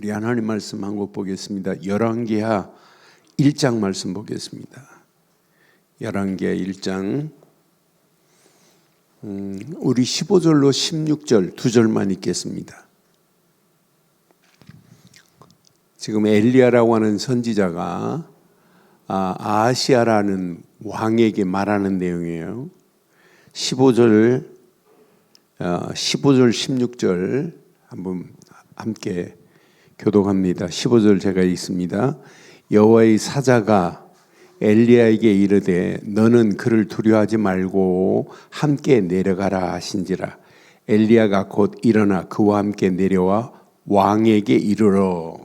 우리 하나님 말씀 한 곡 보겠습니다. 열왕기하 1장 말씀 보겠습니다. 열왕기하 1장 우리 15절로 16절 두 절만 읽겠습니다. 지금 엘리야라고 하는 선지자가 아하시아라는 왕에게 말하는 내용이에요. 15절 16절 한번 함께 교독합니다. 15절 제가 읽습니다. 여호와의 사자가 엘리야에게 이르되 너는 그를 두려워하지 말고 함께 내려가라 하신지라. 엘리야가 곧 일어나 그와 함께 내려와 왕에게 이르러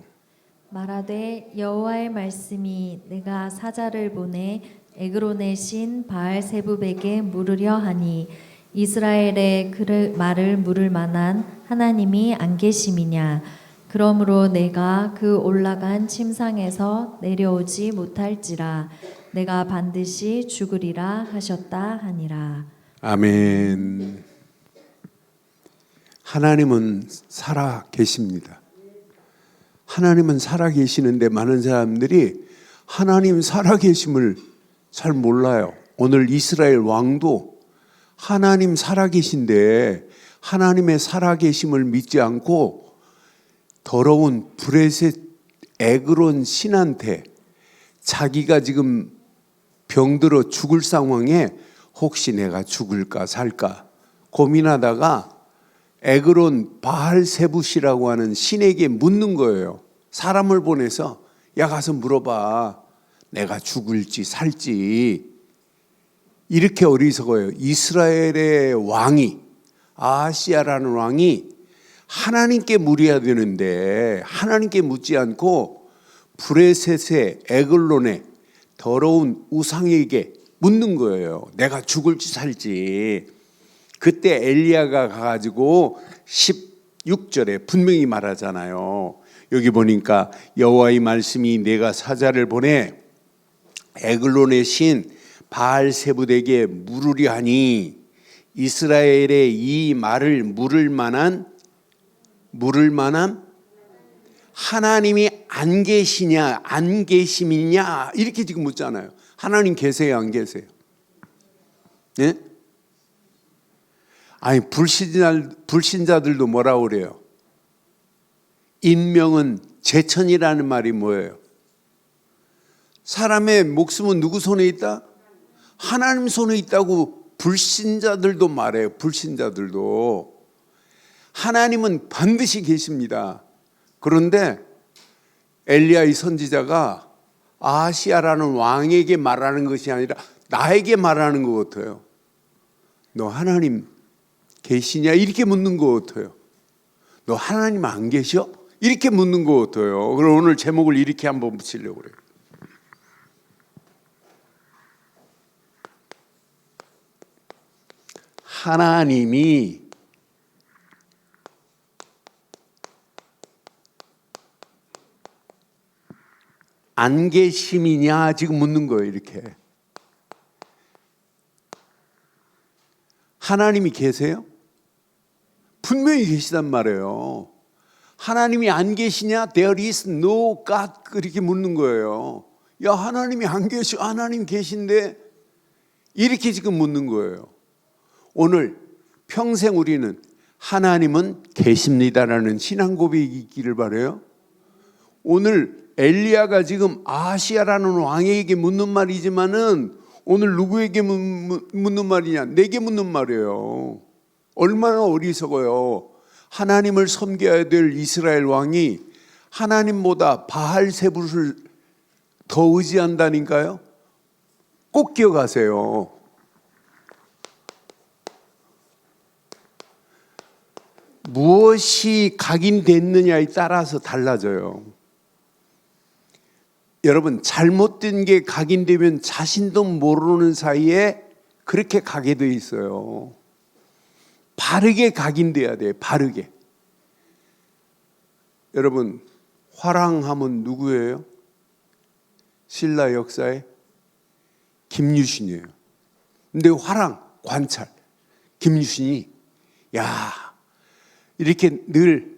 말하되 여호와의 말씀이 내가 사자를 보내 에그론의 신 바알세붑에게 물으려 하니 이스라엘의 그 말을 물을 만한 하나님이 안 계심이냐. 그러므로 내가 그 올라간 침상에서 내려오지 못할지라. 내가 반드시 죽으리라 하셨다 하니라. 아멘. 하나님은 살아 계십니다. 하나님은 살아 계시는데 많은 사람들이 하나님 살아 계심을 잘 몰라요. 오늘 이스라엘 왕도 하나님 살아 계신데 하나님의 살아 계심을 믿지 않고 더러운 브레셋 에그론 신한테 자기가 지금 병들어 죽을 상황에 혹시 내가 죽을까 살까 고민하다가 에그론 바알세붑이라고 하는 신에게 묻는 거예요. 사람을 보내서 야 가서 물어봐. 내가 죽을지 살지. 이렇게 어리석어요. 이스라엘의 왕이 아하시아라는 왕이 하나님께 물어야 되는데 하나님께 묻지 않고 브레셋의 에글론의 더러운 우상에게 묻는 거예요. 내가 죽을지 살지. 그때 엘리야가 가가지고 16절에 분명히 말하잖아요. 여기 보니까 여호와의 말씀이 내가 사자를 보내 에글론의 신 바알세붑에게 물으려 하니 이스라엘의 이 말을 물을 만한 하나님이 안 계시냐 안 계심이냐 이렇게 지금 묻잖아요. 하나님 계세요 안 계세요? 네? 아니 불신자들도 뭐라고 그래요? 인명은 제천이라는 말이 뭐예요? 사람의 목숨은 누구 손에 있다? 하나님 손에 있다고 불신자들도 말해요. 불신자들도. 하나님은 반드시 계십니다. 그런데 엘리야의 선지자가 아하시아라는 왕에게 말하는 것이 아니라 나에게 말하는 것 같아요. 너 하나님 계시냐? 이렇게 묻는 것 같아요. 너 하나님 안 계셔? 이렇게 묻는 것 같아요. 그럼 오늘 제목을 이렇게 한번 붙이려고 그래요. 하나님이 안 계심이냐 지금 묻는 거예요. 이렇게 하나님이 계세요? 분명히 계시단 말이에요. 하나님이 안 계시냐? There is no God 그렇게 묻는 거예요. 야 하나님이 안 계셔? 하나님 계신데 이렇게 지금 묻는 거예요. 오늘 평생 우리는 하나님은 계십니다라는 신앙 고백이 있기를 바라요. 오늘 엘리야가 지금 아하시아라는 왕에게 묻는 말이지만은 오늘 누구에게 묻는 말이냐? 내게 묻는 말이에요. 얼마나 어리석어요. 하나님을 섬겨야 될 이스라엘 왕이 하나님보다 바알세붑을 더 의지한다니까요. 꼭 기억하세요. 무엇이 각인됐느냐에 따라서 달라져요. 여러분 잘못된 게 각인되면 자신도 모르는 사이에 그렇게 가게 돼 있어요. 바르게 각인돼야 돼요. 바르게. 여러분 화랑하면 누구예요? 신라 역사에 김유신이에요. 근데 화랑 관찰 김유신이 야 이렇게 늘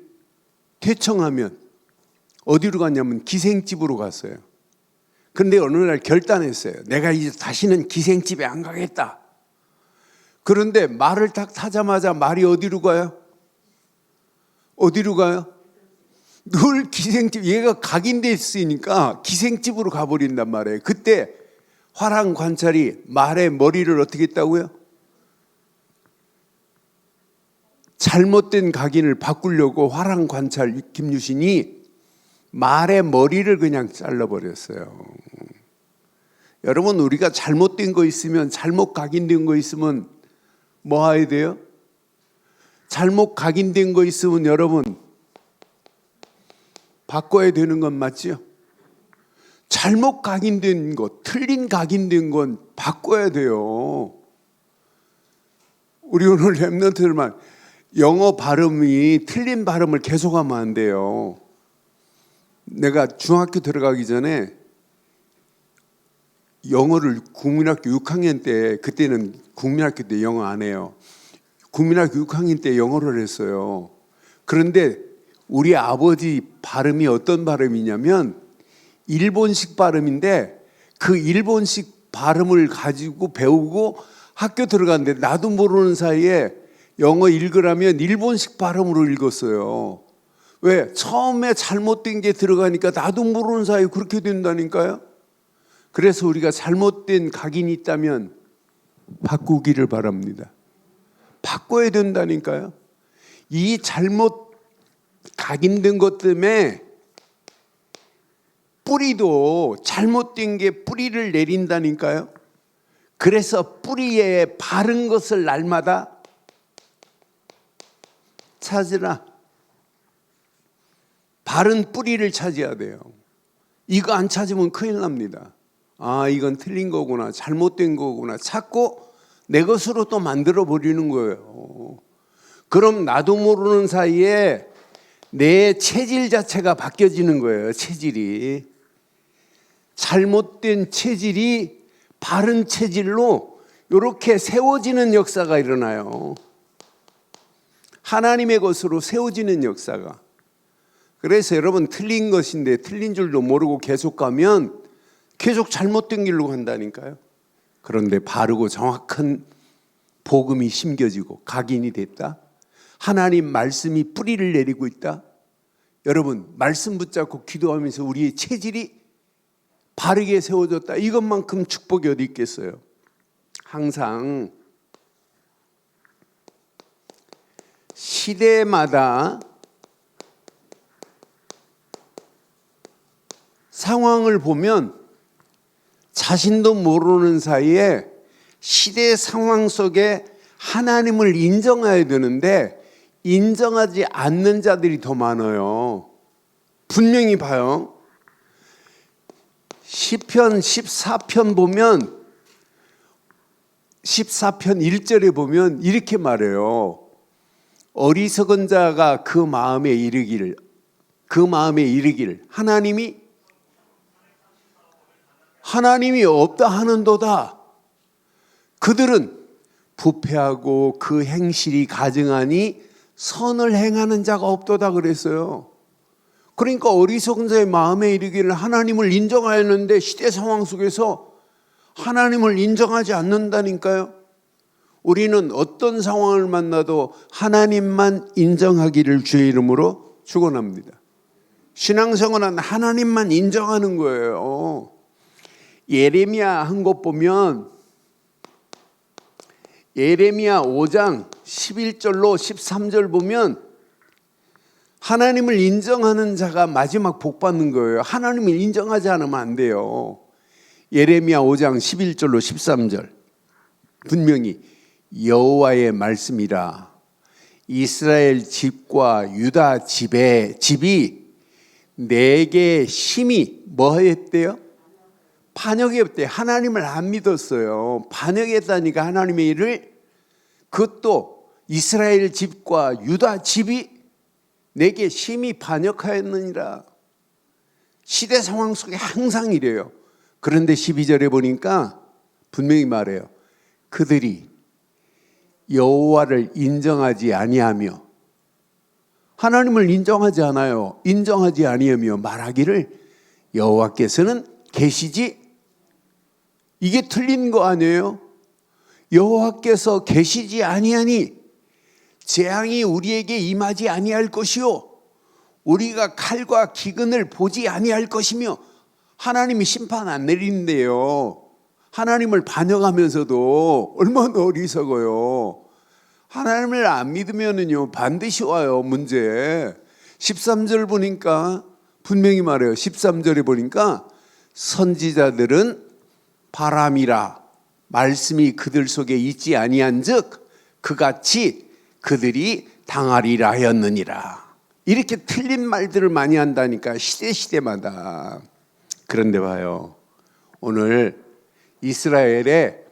퇴청하면 어디로 갔냐면 기생집으로 갔어요. 그런데 어느 날 결단했어요. 내가 이제 다시는 기생집에 안 가겠다. 그런데 말을 딱 타자마자 말이 어디로 가요? 어디로 가요? 늘 기생집, 얘가 각인돼 있으니까 기생집으로 가버린단 말이에요. 그때 화랑 관찰이 말의 머리를 어떻게 했다고요? 잘못된 각인을 바꾸려고 화랑 관찰 김유신이 말의 머리를 그냥 잘라버렸어요. 여러분, 우리가 잘못된 거 있으면, 잘못 각인된 거 있으면 뭐 해야 돼요? 잘못 각인된 거 있으면 여러분 바꿔야 되는 건 맞죠? 잘못 각인된 것, 틀린 각인된 건 바꿔야 돼요. 우리 오늘 랩런트들만 영어 발음이 틀린 발음을 계속하면 안 돼요. 내가 중학교 들어가기 전에 영어를 국민학교 6학년 때, 그때는 국민학교 때 영어 안 해요. 국민학교 6학년 때 영어를 했어요. 그런데 우리 아버지 발음이 어떤 발음이냐면 일본식 발음인데, 그 일본식 발음을 가지고 배우고 학교 들어갔는데 나도 모르는 사이에 영어 읽으라면 일본식 발음으로 읽었어요. 왜? 처음에 잘못된 게 들어가니까 나도 모르는 사이에 그렇게 된다니까요. 그래서 우리가 잘못된 각인이 있다면 바꾸기를 바랍니다. 바꿔야 된다니까요. 이 잘못 각인된 것 때문에 뿌리도 잘못된 게 뿌리를 내린다니까요. 그래서 뿌리에 바른 것을 날마다 찾으라. 바른 뿌리를 찾아야 돼요. 이거 안 찾으면 큰일 납니다. 아, 이건 틀린 거구나, 잘못된 거구나 찾고 내 것으로 또 만들어 버리는 거예요. 그럼 나도 모르는 사이에 내 체질 자체가 바뀌어지는 거예요. 체질이. 잘못된 체질이 바른 체질로 이렇게 세워지는 역사가 일어나요. 하나님의 것으로 세워지는 역사가. 그래서 여러분, 틀린 것인데 틀린 줄도 모르고 계속 가면 계속 잘못된 길로 간다니까요. 그런데 바르고 정확한 복음이 심겨지고 각인이 됐다. 하나님 말씀이 뿌리를 내리고 있다. 여러분, 말씀 붙잡고 기도하면서 우리의 체질이 바르게 세워졌다. 이것만큼 축복이 어디 있겠어요. 항상 시대마다 상황을 보면 자신도 모르는 사이에 시대 상황 속에 하나님을 인정해야 되는데 인정하지 않는 자들이 더 많아요. 분명히 봐요. 시편 14편 보면 14편 1절에 보면 이렇게 말해요. 어리석은 자가 그 마음에 이르기를 하나님이 없다 하는도다. 그들은 부패하고 그 행실이 가증하니 선을 행하는 자가 없도다 그랬어요. 그러니까 어리석은 자의 마음에 이르기를 하나님을 인정하였는데 시대 상황 속에서 하나님을 인정하지 않는다니까요. 우리는 어떤 상황을 만나도 하나님만 인정하기를 주의 이름으로 축원합니다. 신앙생활은 하나님만 인정하는 거예요. 예레미야 한 곳 보면 예레미야 5장 11절로 13절 보면 하나님을 인정하는 자가 마지막 복 받는 거예요. 하나님을 인정하지 않으면 안 돼요. 예레미야 5장 11절로 13절 분명히 여호와의 말씀이라. 이스라엘 집과 유다 집이 내게 심히 뭐 했대요? 반역했대. 하나님을 안 믿었어요. 반역했다니까 하나님의 일을. 그것도 이스라엘 집과 유다 집이 내게 심히 반역하였느니라. 시대 상황 속에 항상 이래요. 그런데 12절에 보니까 분명히 말해요. 그들이 여호와를 인정하지 아니하며 하나님을 인정하지 않아요. 인정하지 아니하며 말하기를 여호와께서는 계시지? 이게 틀린 거 아니에요? 여호와께서 계시지 아니하니 재앙이 우리에게 임하지 아니할 것이요 우리가 칼과 기근을 보지 아니할 것이며 하나님이 심판 안 내리는데요. 하나님을 반역하면서도 얼마나 어리석어요. 하나님을 안 믿으면은요 반드시 와요 문제. 13절 보니까 분명히 말해요. 13절에 보니까 선지자들은 바람이라 말씀이 그들 속에 있지 아니한즉 그같이 그들이 당하리라 하였느니라. 이렇게 틀린 말들을 많이 한다니까 시대마다. 그런데 봐요. 오늘 이스라엘의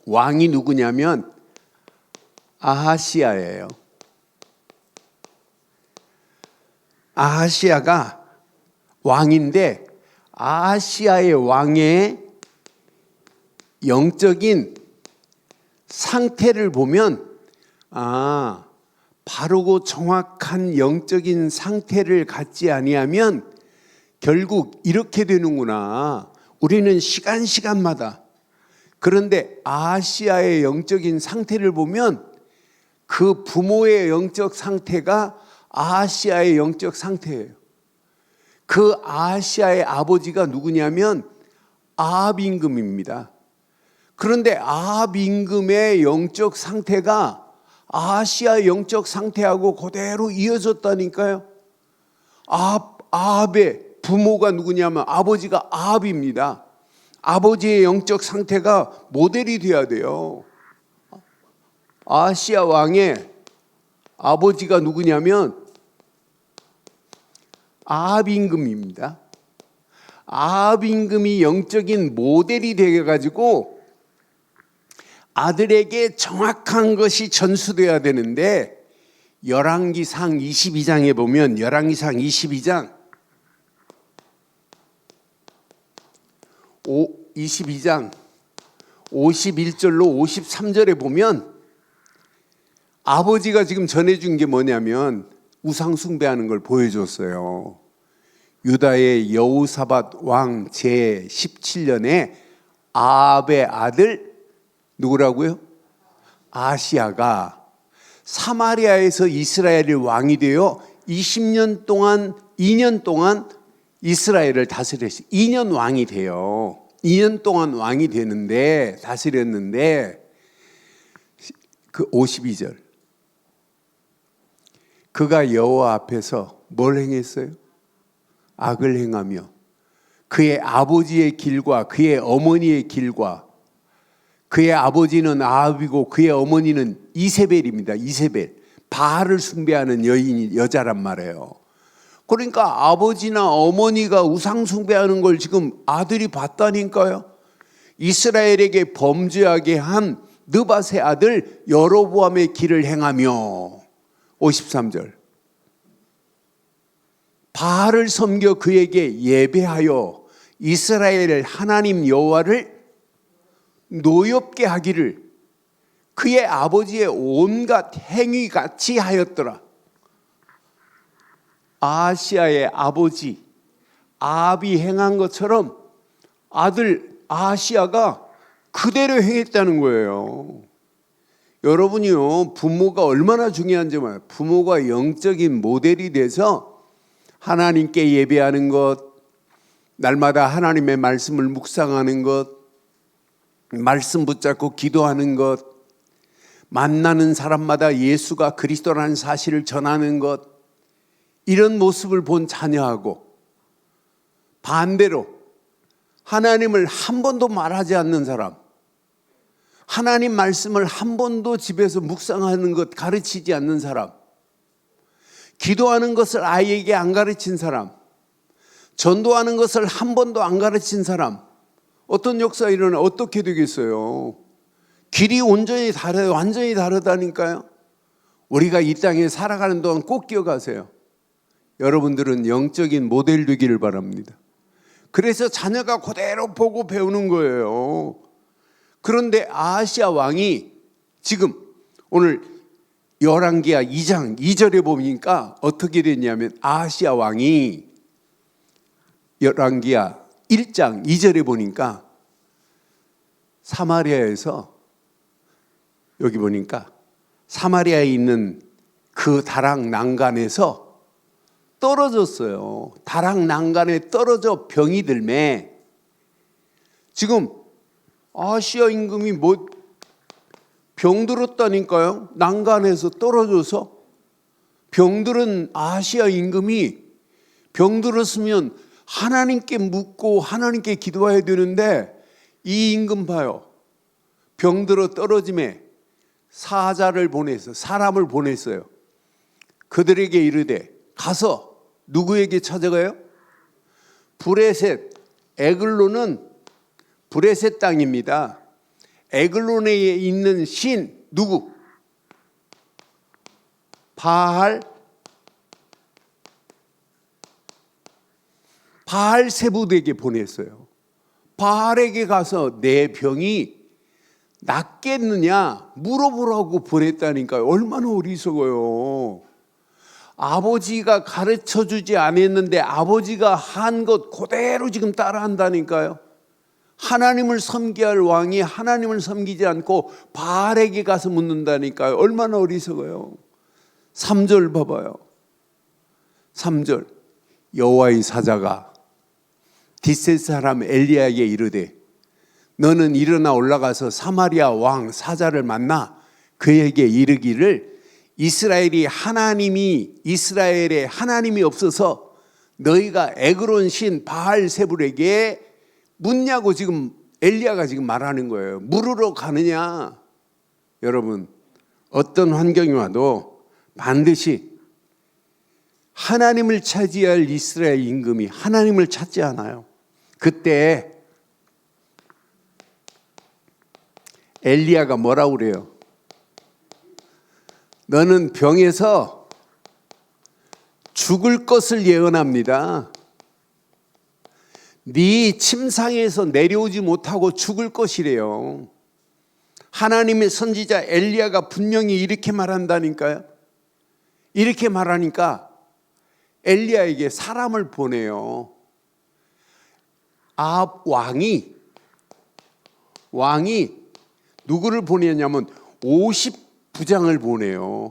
왕이 누구냐면 아하시아예요. 아하시아가 왕인데 아하시아의 왕의 영적인 상태를 보면 바르고 정확한 영적인 상태를 갖지 아니하면 결국 이렇게 되는구나. 우리는 시간마다. 그런데 아하시아의 영적인 상태를 보면 그 부모의 영적 상태가 아하시아의 영적 상태예요. 그 아하시아의 아버지가 누구냐면 아합 임금입니다. 그런데 아합 임금의 영적 상태가 아하시아의 영적 상태하고 그대로 이어졌다니까요. 아합의 부모가 누구냐면 아버지가 아합입니다. 아버지의 영적 상태가 모델이 돼야 돼요. 아하시아 왕의 아버지가 누구냐면 아합 임금입니다. 아합 임금이 영적인 모델이 되어가지고 아들에게 정확한 것이 전수돼야 되는데 열왕기상 22장에 보면 열왕기상 22장 22장 51절로 53절에 보면 아버지가 지금 전해준 게 뭐냐면 우상 숭배하는 걸 보여줬어요. 유다의 여호사밧 왕 제17년에 아합의 아들 누구라고요? 아시아가 사마리아에서 이스라엘의 왕이 되어 2년 동안 이스라엘을 다스렸어요. 2년 왕이 돼요. 2년 동안 왕이 되는데 다스렸는데 그 52절 그가 여호와 앞에서 뭘 행했어요? 악을 행하며 그의 아버지의 길과 그의 어머니의 길과 그의 아버지는 아합이고 그의 어머니는 이세벨입니다. 이세벨. 바알을 숭배하는 여자란 말이에요. 그러니까 아버지나 어머니가 우상 숭배하는 걸 지금 아들이 봤다니까요. 이스라엘에게 범죄하게 한 느밧의 아들 여로보암의 길을 행하며 53절 바알을 섬겨 그에게 예배하여 이스라엘 하나님 여호와를 노엽게 하기를 그의 아버지의 온갖 행위같이 하였더라. 아하시아의 아버지 아합이 행한 것처럼 아들 아하시아가 그대로 행했다는 거예요. 여러분이요, 부모가 얼마나 중요한지 몰라요. 부모가 영적인 모델이 돼서 하나님께 예배하는 것, 날마다 하나님의 말씀을 묵상하는 것, 말씀 붙잡고 기도하는 것, 만나는 사람마다 예수가 그리스도라는 사실을 전하는 것, 이런 모습을 본 자녀하고 반대로 하나님을 한 번도 말하지 않는 사람, 하나님 말씀을 한 번도 집에서 묵상하는 것 가르치지 않는 사람, 기도하는 것을 아이에게 안 가르친 사람, 전도하는 것을 한 번도 안 가르친 사람, 어떤 역사 일어나 어떻게 되겠어요? 길이 완전히 다르다니까요. 우리가 이 땅에 살아가는 동안 꼭 기억하세요. 여러분들은 영적인 모델 되기를 바랍니다. 그래서 자녀가 그대로 보고 배우는 거예요. 그런데 아하시아 왕이 지금 오늘 열왕기하 2장 2절에 보니까 어떻게 됐냐면 아하시야 왕이 열왕기하 1장 2절에 보니까 사마리아에서 여기 보니까 사마리아에 있는 그 다락 난간에서 떨어졌어요. 다락 난간에 떨어져 병이 들매 지금 아시아 임금이 뭐 병들었다니까요. 난간에서 떨어져서 병들은 아시아 임금이 병들었으면 하나님께 묻고 하나님께 기도해야 되는데 이 임금 봐요. 병들어 떨어짐에 사자를 보냈어요. 사람을 보냈어요. 그들에게 이르되 가서 누구에게 찾아가요? 브레셋, 에글론은 브레셋 땅입니다. 에글론에 있는 신 누구? 바알세불에게 보냈어요. 바알에게 가서 내 병이 낫겠느냐 물어보라고 보냈다니까요. 얼마나 어리석어요. 아버지가 가르쳐주지 않았는데 아버지가 한 것 그대로 지금 따라한다니까요. 하나님을 섬겨야 할 왕이 하나님을 섬기지 않고 바알에게 가서 묻는다니까요. 얼마나 어리석어요. 3절 봐봐요. 3절 여호와의 사자가 디셋 사람 엘리야에게 이르되 너는 일어나 올라가서 사마리아 왕 사자를 만나 그에게 이르기를 이스라엘에 하나님이 없어서 너희가 에그론 신 바알세불에게 묻냐고 지금 엘리야가 지금 말하는 거예요. 물으러 가느냐? 여러분 어떤 환경이 와도 반드시 하나님을 차지할 이스라엘 임금이 하나님을 찾지 않아요. 그때 엘리야가 뭐라고 그래요? 너는 병에서 죽을 것을 예언합니다. 네 침상에서 내려오지 못하고 죽을 것이래요. 하나님의 선지자 엘리야가 분명히 이렇게 말한다니까요. 이렇게 말하니까 엘리야에게 사람을 보내요. 왕이 누구를 보내냐면 50부장을 보내요.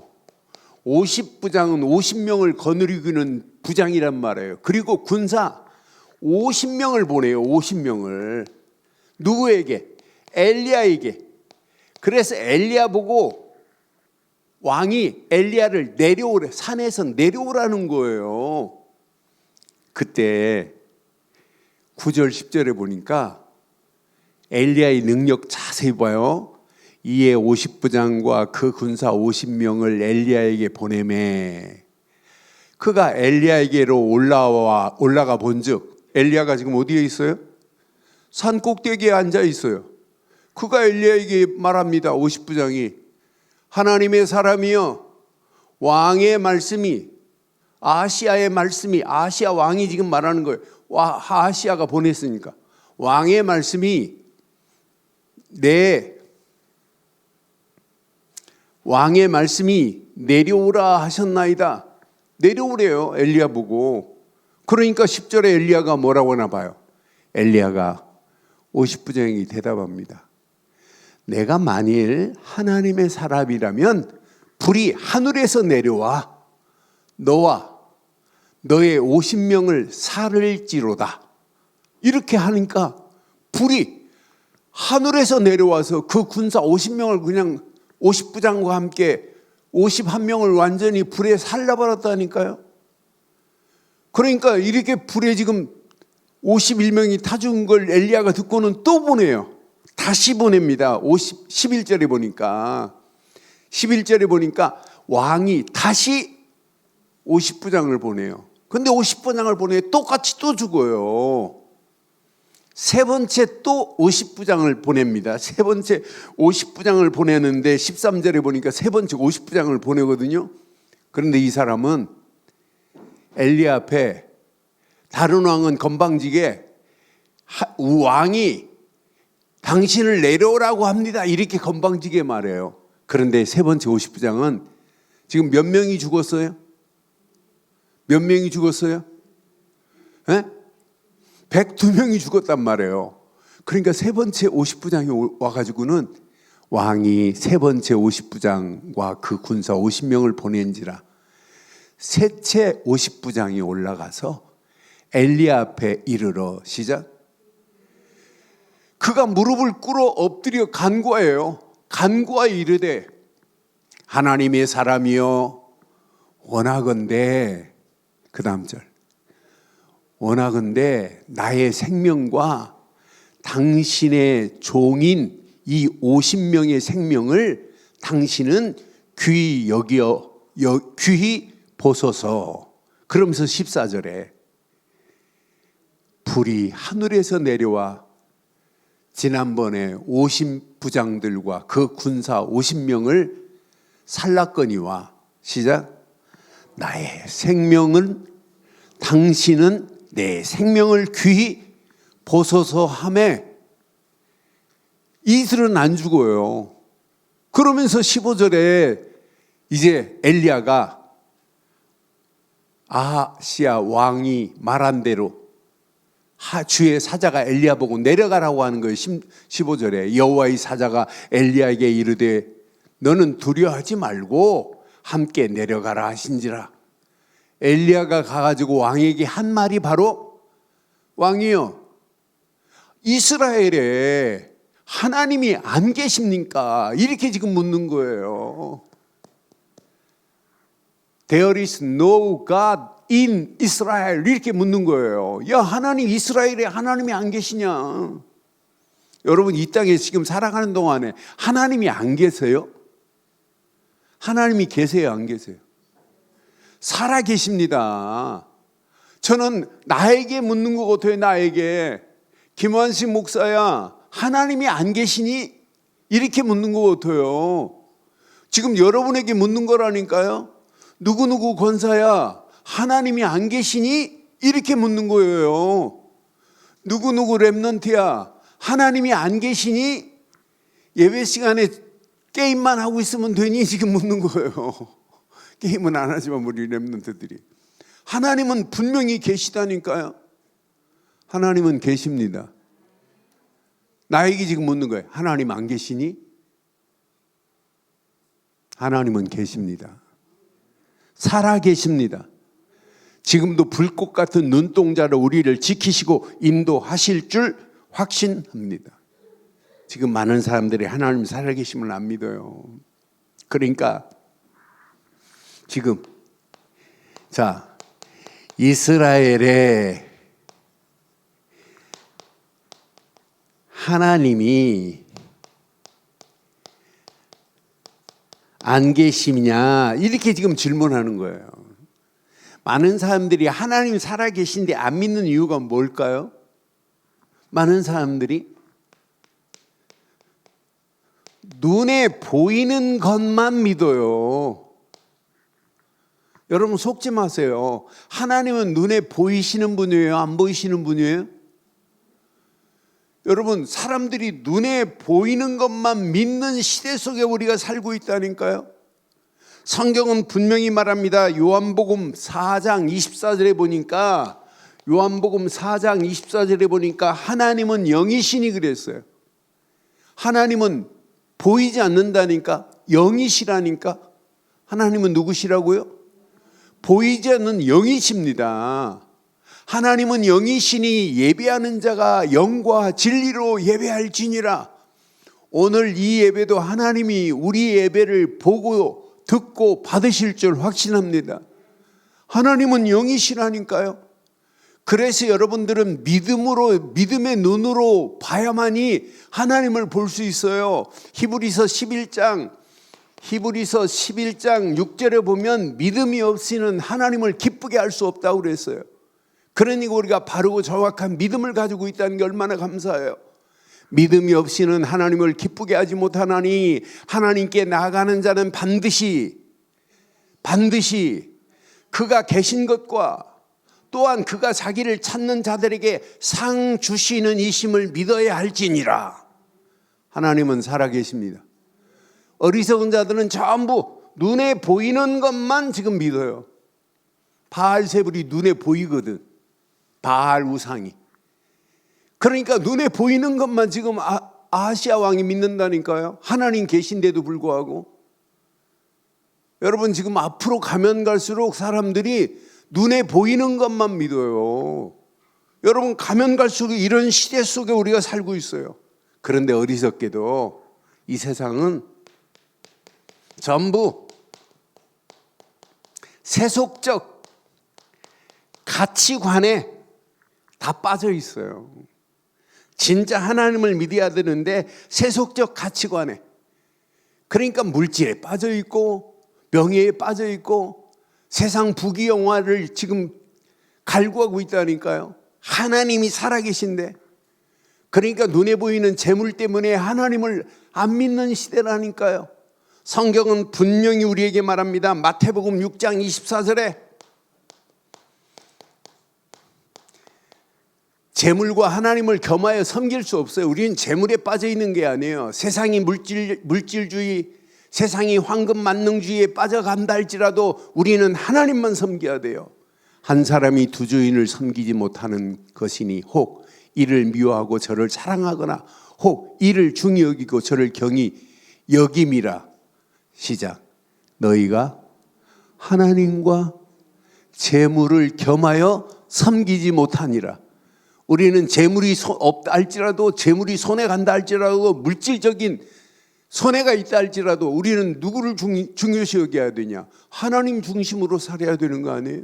50부장은 50명을 거느리는 부장이란 말이에요. 그리고 군사 50명을 보내요. 50명을. 누구에게? 엘리야에게. 그래서 엘리야 보고 왕이 엘리야를 산에서 내려오라는 거예요. 그때 9절 10절에 보니까 엘리야의 능력 자세히 봐요. 이에 50부장과 그 군사 50명을 엘리야에게 보내매 그가 엘리야에게로 올라가 본즉 엘리야가 지금 어디에 있어요? 산 꼭대기에 앉아 있어요. 그가 엘리야에게 말합니다. 50부장이 하나님의 사람이여 왕의 말씀이 아시아의 말씀이 아시아 왕이 지금 말하는 거예요. 아시아가 보냈으니까 왕의 말씀이 왕의 말씀이 내려오라 하셨나이다. 내려오래요. 엘리야 보고. 그러니까 10절에 엘리야가 뭐라고 하나 봐요. 엘리야가 50부장에게 대답합니다. 내가 만일 하나님의 사람이라면 불이 하늘에서 내려와 너와 너의 50명을 살을지로다. 이렇게 하니까 불이 하늘에서 내려와서 그 군사 50명을 그냥 50부장과 함께 51명을 완전히 불에 살라버렸다니까요. 그러니까 이렇게 불에 지금 51명이 타 죽은 걸 엘리야가 듣고는 또 보내요. 다시 보냅니다. 11절에 보니까 왕이 다시 50부장을 보내요. 근데 50부장을 보내 똑같이 또 죽어요. 세 번째 또 50부장을 보냅니다. 세 번째 50부장을 보내는데 13절에 보니까 세 번째 50부장을 보내거든요. 그런데 이 사람은 엘리야 앞에 다른 왕은 건방지게 왕이 당신을 내려오라고 합니다. 이렇게 건방지게 말해요. 그런데 세 번째 50부장은 지금 몇 명이 죽었어요? 몇 명이 죽었어요? 102명이 죽었단 말이에요. 그러니까 세 번째 50부장이 와가지고는 왕이 세 번째 50부장과 그 군사 50명을 보낸지라 셋째 50부장이 올라가서 엘리야 앞에 이르러 시작. 그가 무릎을 꿇어 엎드려 간구하여요. 간구하여 이르되 하나님의 사람이여 원하건대 그 다음 절 원하건대 나의 생명과 당신의 종인 이 50명의 생명을 당신은 귀히 귀히 보소서. 그러면서 14절에 불이 하늘에서 내려와 지난번에 50부장들과 그 군사 50명을 살랐거니와 시작. 나의 생명은 당신은 내 생명을 귀히 보소서 하매 이들은 안 죽어요. 그러면서 15절에 이제 엘리야가 아하시야 왕이 말한 대로 주의 사자가 엘리야 보고 내려가라고 하는 거예요. 15절에 여호와의 사자가 엘리야에게 이르되 너는 두려워하지 말고 함께 내려가라 하신지라. 엘리야가 가가지고 왕에게 한 말이 바로 왕이요 이스라엘에 하나님이 안 계십니까? 이렇게 지금 묻는 거예요. There is no God in Israel 이렇게 묻는 거예요. 야 하나님 이스라엘에 하나님이 안 계시냐? 여러분 이 땅에 지금 살아가는 동안에 하나님이 안 계세요? 하나님이 계세요 안 계세요? 살아 계십니다. 저는 나에게 묻는 것 같아요. 나에게 김완식 목사야 하나님이 안 계시니? 이렇게 묻는 것 같아요. 지금 여러분에게 묻는 거라니까요. 누구누구 권사야 하나님이 안 계시니? 이렇게 묻는 거예요. 누구누구 랩넌트야 하나님이 안 계시니? 예배 시간에 게임만 하고 있으면 되니? 지금 묻는 거예요. 게임은 안 하지만 우리 랩넌트들이 하나님은 분명히 계시다니까요. 하나님은 계십니다. 나에게 지금 묻는 거예요. 하나님 안 계시니? 하나님은 계십니다. 살아 계십니다. 지금도 불꽃 같은 눈동자로 우리를 지키시고 인도하실 줄 확신합니다. 지금 많은 사람들이 하나님 살아 계심을 안 믿어요. 그러니까 지금 자 이스라엘에 하나님이 안 계시냐 이렇게 지금 질문하는 거예요. 많은 사람들이 하나님 살아 계신데 안 믿는 이유가 뭘까요? 많은 사람들이 눈에 보이는 것만 믿어요. 여러분 속지 마세요. 하나님은 눈에 보이시는 분이에요? 안 보이시는 분이에요? 여러분 사람들이 눈에 보이는 것만 믿는 시대 속에 우리가 살고 있다니까요. 성경은 분명히 말합니다. 요한복음 4장 24절에 보니까 하나님은 영이시니 그랬어요. 하나님은 보이지 않는다니까 영이시라니까. 하나님은 누구시라고요? 보이지 않는 영이십니다. 하나님은 영이시니 예배하는 자가 영과 진리로 예배할지니라. 오늘 이 예배도 하나님이 우리 예배를 보고 듣고 받으실 줄 확신합니다. 하나님은 영이시라니까요. 그래서 여러분들은 믿음의 눈으로 봐야만이 하나님을 볼 수 있어요. 히브리서 11장 6절에 보면 믿음이 없이는 하나님을 기쁘게 할 수 없다고 그랬어요. 그러니까 우리가 바르고 정확한 믿음을 가지고 있다는 게 얼마나 감사해요. 믿음이 없이는 하나님을 기쁘게 하지 못하나니 하나님께 나아가는 자는 반드시 그가 계신 것과 또한 그가 자기를 찾는 자들에게 상 주시는 이심을 믿어야 할지니라. 하나님은 살아계십니다. 어리석은 자들은 전부 눈에 보이는 것만 지금 믿어요. 바알세불이 눈에 보이거든. 바알 우상이. 그러니까 눈에 보이는 것만 지금 아하시아 왕이 믿는다니까요. 하나님 계신데도 불구하고. 여러분, 지금 앞으로 가면 갈수록 사람들이 눈에 보이는 것만 믿어요. 여러분, 가면 갈수록 이런 시대 속에 우리가 살고 있어요. 그런데 어리석게도 이 세상은 전부 세속적 가치관에 다 빠져 있어요. 진짜 하나님을 믿어야 되는데 세속적 가치관에, 그러니까 물질에 빠져 있고 명예에 빠져 있고 세상 부귀영화를 지금 갈구하고 있다니까요. 하나님이 살아계신데, 그러니까 눈에 보이는 재물 때문에 하나님을 안 믿는 시대라니까요. 성경은 분명히 우리에게 말합니다. 마태복음 6장 24절에 재물과 하나님을 겸하여 섬길 수 없어요. 우리는 재물에 빠져 있는 게 아니에요. 세상이 물질주의, 세상이 황금 만능주의에 빠져간다 할지라도 우리는 하나님만 섬겨야 돼요. 한 사람이 두 주인을 섬기지 못하는 것이니 혹 이를 미워하고 저를 사랑하거나 혹 이를 중히 여기고 저를 경히 여김이라. 시작. 너희가 하나님과 재물을 겸하여 섬기지 못하니라. 우리는 재물이 없다 할지라도, 재물이 손에 간다 할지라도, 물질적인 손해가 있다 할지라도 우리는 누구를 중요시 여겨야 되냐? 하나님 중심으로 살아야 되는 거 아니에요?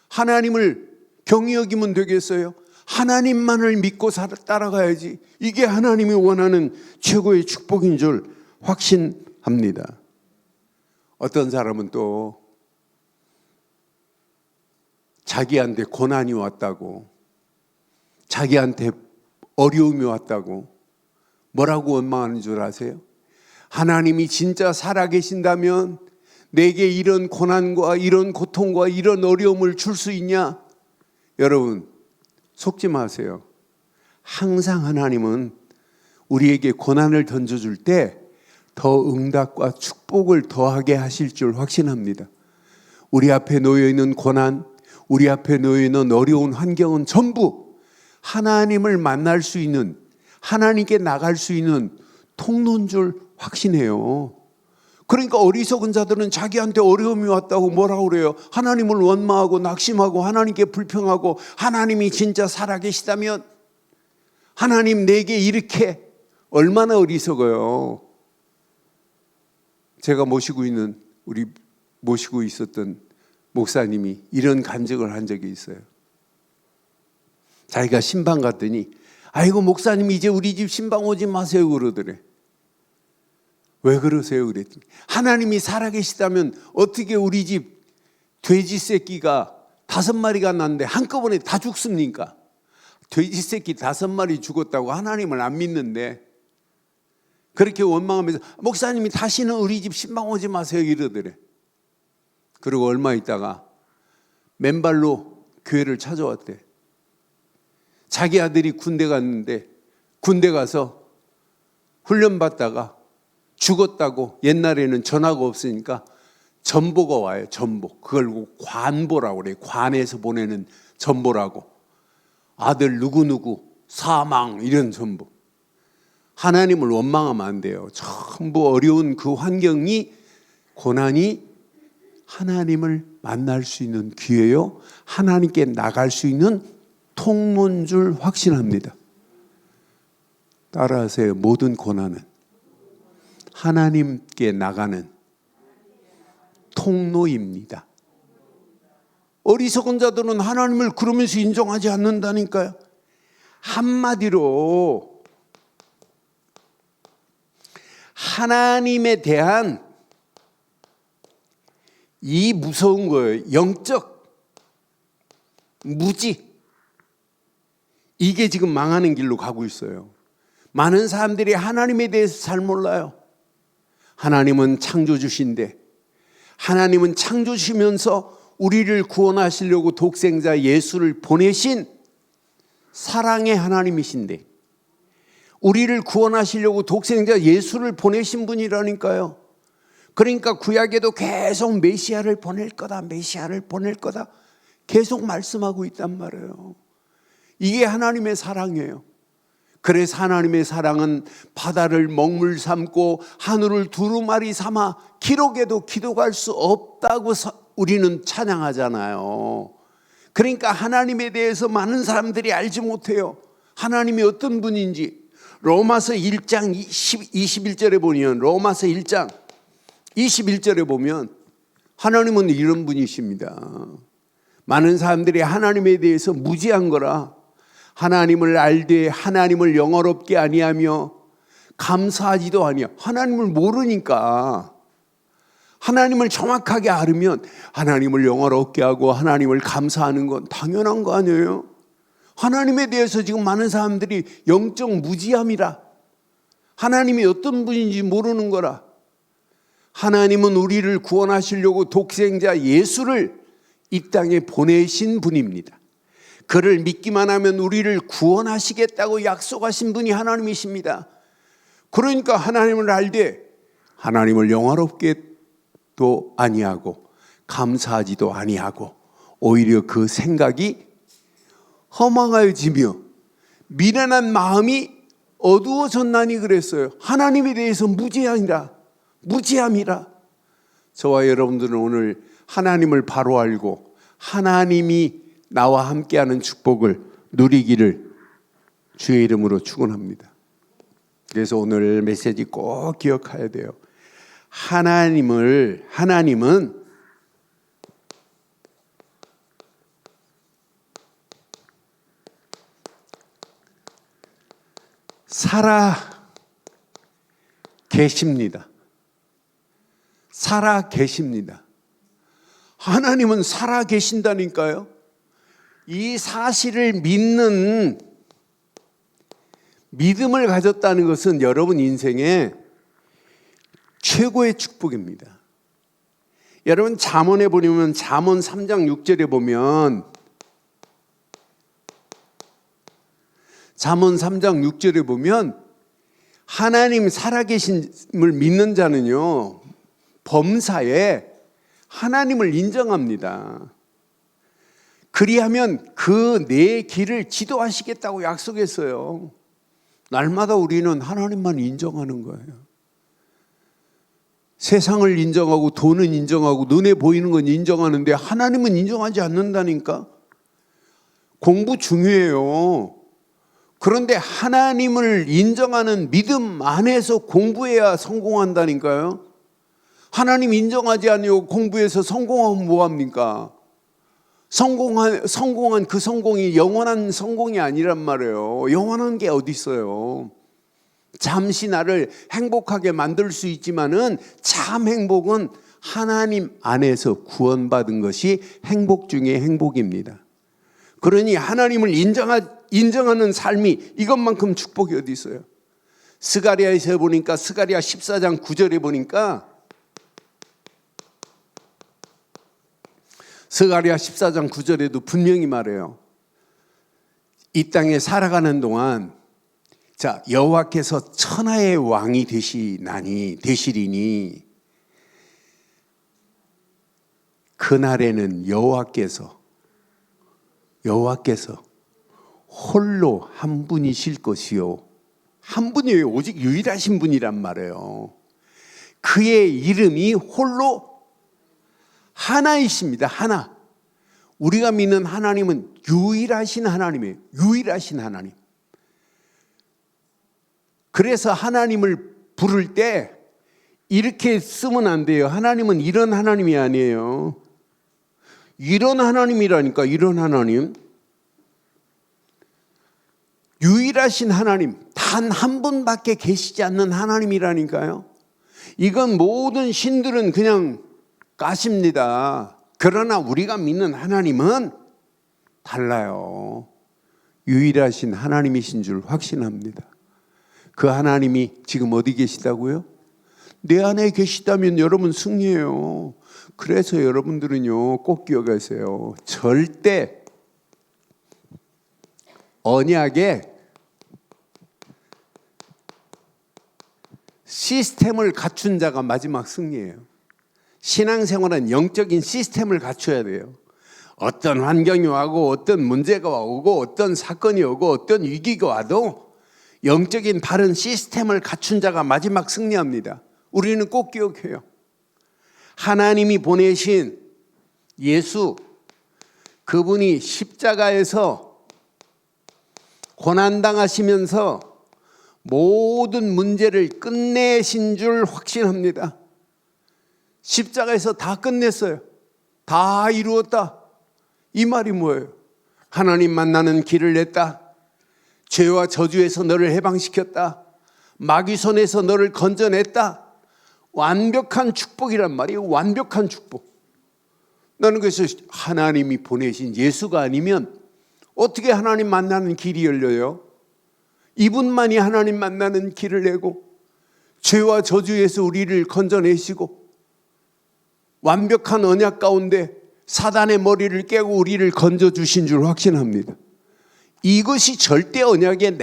하나님을 경히 여기면 되겠어요? 하나님만을 믿고 따라가야지. 이게 하나님이 원하는 최고의 축복인 줄 확신합니다. 어떤 사람은 또 자기한테 고난이 왔다고, 자기한테 어려움이 왔다고 뭐라고 원망하는 줄 아세요? 하나님이 진짜 살아계신다면 내게 이런 고난과 이런 고통과 이런 어려움을 줄 수 있냐? 여러분, 속지 마세요. 항상 하나님은 우리에게 고난을 던져줄 때 더 응답과 축복을 더하게 하실 줄 확신합니다. 우리 앞에 놓여있는 고난, 우리 앞에 놓여있는 어려운 환경은 전부 하나님을 만날 수 있는, 하나님께 나갈 수 있는 통로인 줄 확신해요. 그러니까 어리석은 자들은 자기한테 어려움이 왔다고 뭐라고 그래요? 하나님을 원망하고 낙심하고 하나님께 불평하고, 하나님이 진짜 살아계시다면 하나님 내게 이렇게, 얼마나 어리석어요. 제가 모시고 있었던 목사님이 이런 간증을 한 적이 있어요. 자기가 신방 갔더니 아이고 목사님 이제 우리 집 신방 오지 마세요 그러더래. 왜 그러세요 그랬더니 하나님이 살아계시다면 어떻게 우리 집 돼지 새끼가 5마리가 났는데 한꺼번에 다 죽습니까? 돼지 새끼 5마리 죽었다고 하나님을 안 믿는데 그렇게 원망하면서 목사님이 다시는 우리 집 신방 오지 마세요 이러더래. 그리고 얼마 있다가 맨발로 교회를 찾아왔대. 자기 아들이 군대 갔는데 군대 가서 훈련받다가 죽었다고, 옛날에는 전화가 없으니까 전보가 와요. 전보. 그걸 관보라고 그래요. 관에서 보내는 전보라고. 아들 누구누구 사망, 이런 전보. 하나님을 원망하면 안 돼요. 전부 어려운 그 환경이, 고난이 하나님을 만날 수 있는 기회요, 하나님께 나갈 수 있는 통로인 줄 확신합니다. 따라하세요. 모든 고난은 하나님께 나가는 통로입니다. 어리석은 자들은 하나님을 그러면서 인정하지 않는다니까요. 한마디로 하나님에 대한 이 무서운 거예요. 영적 무지. 이게 지금 망하는 길로 가고 있어요. 많은 사람들이 하나님에 대해서 잘 몰라요. 하나님은 창조주신데, 하나님은 창조주시면서 우리를 구원하시려고 독생자 예수를 보내신 사랑의 하나님이신데, 우리를 구원하시려고 독생자 예수를 보내신 분이라니까요. 그러니까 구약에도 계속 메시아를 보낼 거다, 메시아를 보낼 거다 계속 말씀하고 있단 말이에요. 이게 하나님의 사랑이에요. 그래서 하나님의 사랑은 바다를 먹물 삼고 하늘을 두루마리 삼아 기록에도 기록할 수 없다고 우리는 찬양하잖아요. 그러니까 하나님에 대해서 많은 사람들이 알지 못해요. 하나님이 어떤 분인지. 로마서 1장 21절에 보면, 로마서 1장 21절에 보면 하나님은 이런 분이십니다. 많은 사람들이 하나님에 대해서 무지한 거라 하나님을 알되 하나님을 영어롭게 아니하며 감사하지도 아니야. 하나님을 모르니까. 하나님을 정확하게 알으면 하나님을 영어롭게 하고 하나님을 감사하는 건 당연한 거 아니에요? 하나님에 대해서 지금 많은 사람들이 영적 무지함이라, 하나님이 어떤 분인지 모르는 거라. 하나님은 우리를 구원하시려고 독생자 예수를 이 땅에 보내신 분입니다. 그를 믿기만 하면 우리를 구원하시겠다고 약속하신 분이 하나님이십니다. 그러니까 하나님을 알되 하나님을 영화롭게도 아니하고 감사하지도 아니하고 오히려 그 생각이 허망하여지며 미련한 마음이 어두워졌나니 그랬어요. 하나님에 대해서 무지함이라. 저와 여러분들은 오늘 하나님을 바로 알고 하나님이 나와 함께하는 축복을 누리기를 주의 이름으로 축원합니다. 그래서 오늘 메시지 꼭 기억해야 돼요. 하나님은 살아 계십니다. 살아 계십니다. 하나님은 살아 계신다니까요. 이 사실을 믿는 믿음을 가졌다는 것은 여러분 인생의 최고의 축복입니다. 여러분 잠언에 보면 잠언 3장 6절에 보면 잠언 3장 6절에 보면 하나님 살아계심을 믿는 자는요 범사에 하나님을 인정합니다. 그리하면 그 내 길을 지도하시겠다고 약속했어요. 날마다 우리는 하나님만 인정하는 거예요. 세상을 인정하고 돈은 인정하고 눈에 보이는 건 인정하는데 하나님은 인정하지 않는다니까. 공부 중요해요. 그런데 하나님을 인정하는 믿음 안에서 공부해야 성공한다니까요. 하나님 인정하지 않고 공부해서 성공하면 뭐합니까? 성공한 그 성공이 영원한 성공이 아니란 말이에요. 영원한 게 어디 있어요? 잠시 나를 행복하게 만들 수 있지만은 참 행복은 하나님 안에서 구원받은 것이 행복 중에 행복입니다. 그러니 하나님을 인정하는 삶이 이것만큼 축복이 어디 있어요? 스가랴에서 보니까 스가랴 14장 9절에 보니까 스가랴 14장 9절에도 분명히 말해요. 이 땅에 살아가는 동안 자 여호와께서 천하의 왕이 되시리니 그날에는 여호와께서 홀로 한 분이실 것이요. 한 분이에요. 오직 유일하신 분이란 말이에요. 그의 이름이 홀로 하나이십니다. 하나. 우리가 믿는 하나님은 유일하신 하나님이에요. 유일하신 하나님. 그래서 하나님을 부를 때 이렇게 쓰면 안 돼요. 하나님은 이런 하나님이 아니에요. 이런 하나님이라니까. 이런 하나님. 유일하신 하나님. 단 한 분밖에 계시지 않는 하나님이라니까요. 이건 모든 신들은 그냥 가십니다. 그러나 우리가 믿는 하나님은 달라요. 유일하신 하나님이신 줄 확신합니다. 그 하나님이 지금 어디 계시다고요? 내 안에 계시다면 여러분 승리해요. 그래서 여러분들은요 꼭 기억하세요. 절대 언약에 시스템을 갖춘 자가 마지막 승리예요. 신앙생활은 영적인 시스템을 갖춰야 돼요. 어떤 환경이 오고 어떤 문제가 오고 어떤 사건이 오고 어떤 위기가 와도 영적인 바른 시스템을 갖춘 자가 마지막 승리합니다. 우리는 꼭 기억해요. 하나님이 보내신 예수, 그분이 십자가에서 고난당하시면서 모든 문제를 끝내신 줄 확신합니다. 십자가에서 다 끝냈어요. 다 이루었다. 이 말이 뭐예요? 하나님 만나는 길을 냈다. 죄와 저주에서 너를 해방시켰다. 마귀 손에서 너를 건져냈다. 완벽한 축복이란 말이에요. 완벽한 축복. 나는 그래서 하나님이 보내신 예수가 아니면 어떻게 하나님 만나는 길이 열려요? 이분만이 하나님 만나는 길을 내고 죄와 저주에서 우리를 건져내시고 완벽한 언약 가운데 사단의 머리를 깨고 우리를 건져주신 줄 확신합니다. 이것이 절대 언약에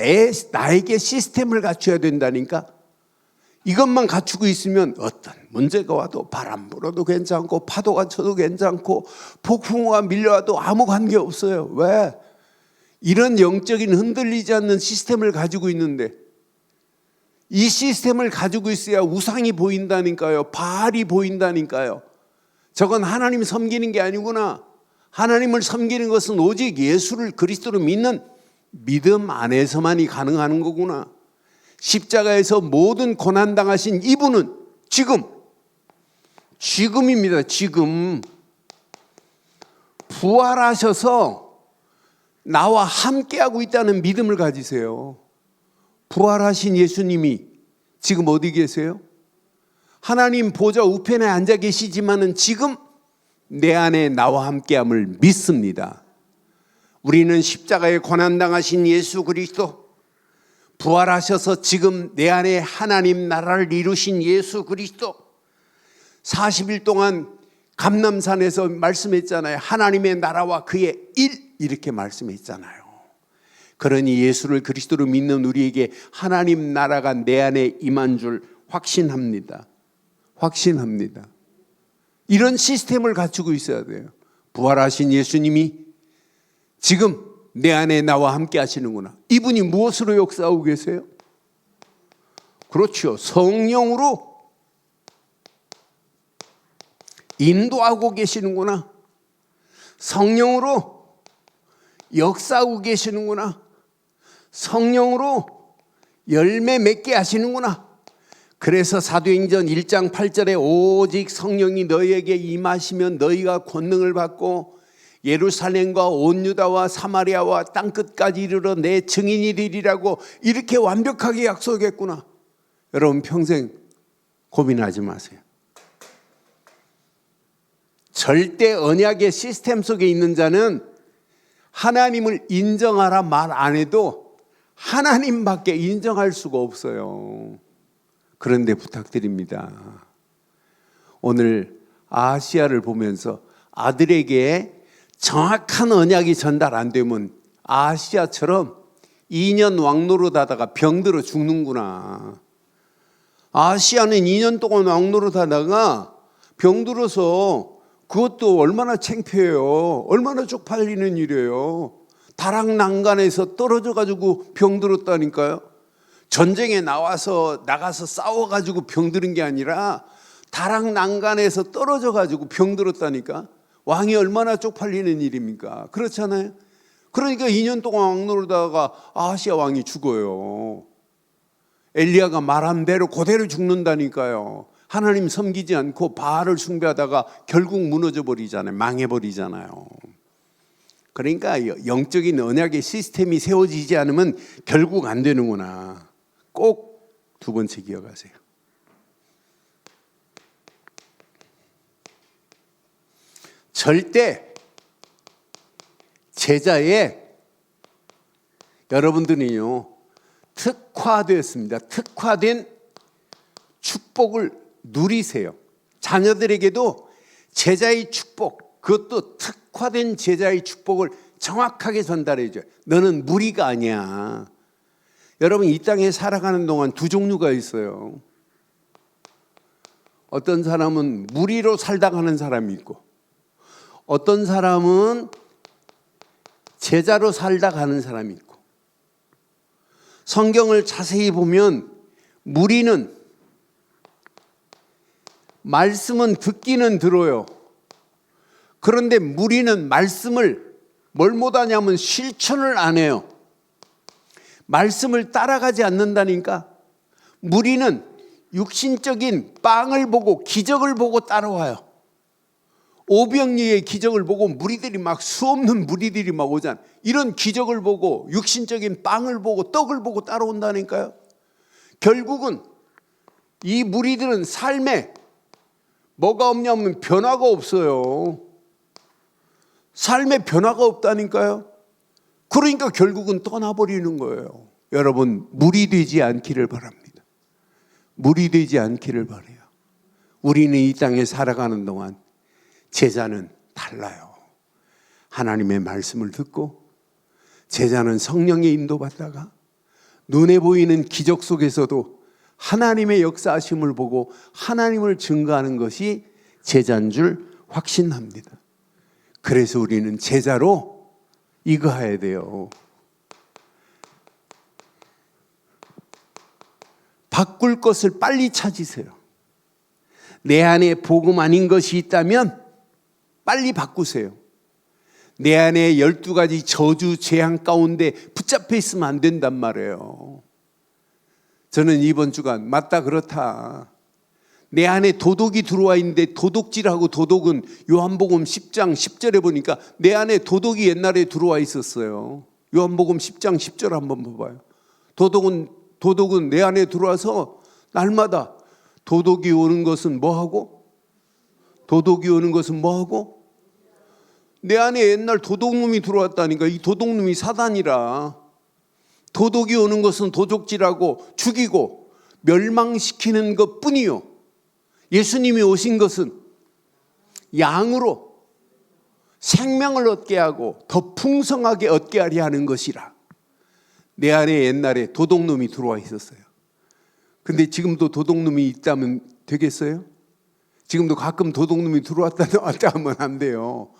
나에게 시스템을 갖춰야 된다니까. 이것만 갖추고 있으면 어떤 문제가 와도 바람 불어도 괜찮고 파도가 쳐도 괜찮고 폭풍우가 밀려와도 아무 관계없어요. 왜? 이런 영적인 흔들리지 않는 시스템을 가지고 있는데 이 시스템을 가지고 있어야 우상이 보인다니까요. 바알이 보인다니까요. 저건 하나님 섬기는 게 아니구나. 하나님을 섬기는 것은 오직 예수를 그리스도로 믿는 믿음 안에서만이 가능한 거구나. 십자가에서 모든 고난당하신 이분은 지금입니다. 지금 부활하셔서 나와 함께하고 있다는 믿음을 가지세요. 부활하신 예수님이 지금 어디 계세요? 하나님 보좌 우편에 앉아 계시지만은 지금 내 안에 나와 함께함을 믿습니다. 우리는 십자가에 고난당하신 예수 그리스도, 부활하셔서 지금 내 안에 하나님 나라를 이루신 예수 그리스도, 40일 동안 감람산에서 말씀했잖아요. 하나님의 나라와 그의 일, 이렇게 말씀했잖아요. 그러니 예수를 그리스도로 믿는 우리에게 하나님 나라가 내 안에 임한 줄 확신합니다. 확신합니다. 이런 시스템을 갖추고 있어야 돼요. 부활하신 예수님이 지금 내 안에 나와 함께 하시는구나. 이분이 무엇으로 역사하고 계세요? 그렇죠. 성령으로 인도하고 계시는구나. 성령으로 역사하고 계시는구나. 성령으로 열매 맺게 하시는구나. 그래서 사도행전 1장 8절에 오직 성령이 너희에게 임하시면 너희가 권능을 받고 예루살렘과 온 유다와 사마리아와 땅끝까지 이르러 내 증인이 되리라고 이렇게 완벽하게 약속했구나. 여러분 평생 고민하지 마세요. 절대 언약의 시스템 속에 있는 자는 하나님을 인정하라 말 안 해도 하나님밖에 인정할 수가 없어요. 그런데 부탁드립니다. 오늘 아시아를 보면서 아들에게 정확한 언약이 전달 안 되면 아시아처럼 2년 왕노릇 하다가 병들어 죽는구나. 아시아는 2년 동안 왕노릇 하다가 병들어서 그것도 얼마나 창피해요. 얼마나 쪽팔리는 일이에요. 다락난간에서 떨어져 가지고 병들었다니까요. 전쟁에 나가서 싸워가지고 병들은 게 아니라 다락난간에서 떨어져 가지고 병들었다니까. 왕이 얼마나 쪽팔리는 일입니까? 그렇잖아요. 그러니까 2년 동안 왕노릇하다가 아시아 왕이 죽어요. 엘리야가 말한 대로 그대로 죽는다니까요. 하나님 섬기지 않고 바알을 숭배하다가 결국 무너져 버리잖아요. 망해 버리잖아요. 그러니까 영적인 언약의 시스템이 세워지지 않으면 결국 안 되는구나. 꼭 두 번째 기억하세요. 절대 제자에 여러분들이요 특화되었습니다. 특화된 축복을 누리세요. 자녀들에게도 제자의 축복, 그것도 특화된 제자의 축복을 정확하게 전달해줘요. 너는 무리가 아니야. 여러분 이 땅에 살아가는 동안 두 종류가 있어요. 어떤 사람은 무리로 살다 가는 사람이 있고, 어떤 사람은 제자로 살다 가는 사람이 있고, 성경을 자세히 보면 무리는 말씀은 듣기는 들어요. 그런데 무리는 말씀을 뭘 못하냐면 실천을 안 해요. 말씀을 따라가지 않는다니까. 무리는 육신적인 빵을 보고 기적을 보고 따라와요. 오병이의 기적을 보고 무리들이 막 수없는 무리들이 막 오잖아요. 이런 기적을 보고 육신적인 빵을 보고 떡을 보고 따라온다니까요. 결국은 이 무리들은 삶에 뭐가 없냐면 변화가 없어요. 삶에 변화가 없다니까요. 그러니까 결국은 떠나버리는 거예요. 여러분, 무리 되지 않기를 바랍니다. 무리 되지 않기를 바라요. 우리는 이 땅에 살아가는 동안 제자는 달라요. 하나님의 말씀을 듣고, 제자는 성령의 인도받다가 눈에 보이는 기적 속에서도 하나님의 역사하심을 보고 하나님을 증거하는 것이 제자인 줄 확신합니다. 그래서 우리는 제자로 이거해야 돼요. 바꿀 것을 빨리 찾으세요. 내 안에 복음 아닌 것이 있다면 빨리 바꾸세요. 내 안에 12가지 저주 재앙 가운데 붙잡혀 있으면 안 된단 말이에요. 저는 이번 주간 맞다 그렇다. 내 안에 도둑이 들어와 있는데 도둑질하고, 도둑은 요한복음 10장 10절에 보니까 내 안에 도둑이 옛날에 들어와 있었어요. 요한복음 10장 10절 한번 봐봐요. 도둑은 내 안에 들어와서 날마다 도둑이 오는 것은 뭐하고? 도둑이 오는 것은 뭐하고? 내 안에 옛날 도둑놈이 들어왔다니까. 이 도둑놈이 사단이라. 도둑이 오는 것은 도둑질하고 죽이고 멸망시키는 것뿐이요. 예수님이 오신 것은 양으로 생명을 얻게 하고 더 풍성하게 얻게 하려 하는 것이라. 내 안에 옛날에 도둑놈이 들어와 있었어요. 근데 지금도 도둑놈이 있다면 되겠어요? 지금도 가끔 도둑놈이 들어왔다 나왔다 하면 안 돼요.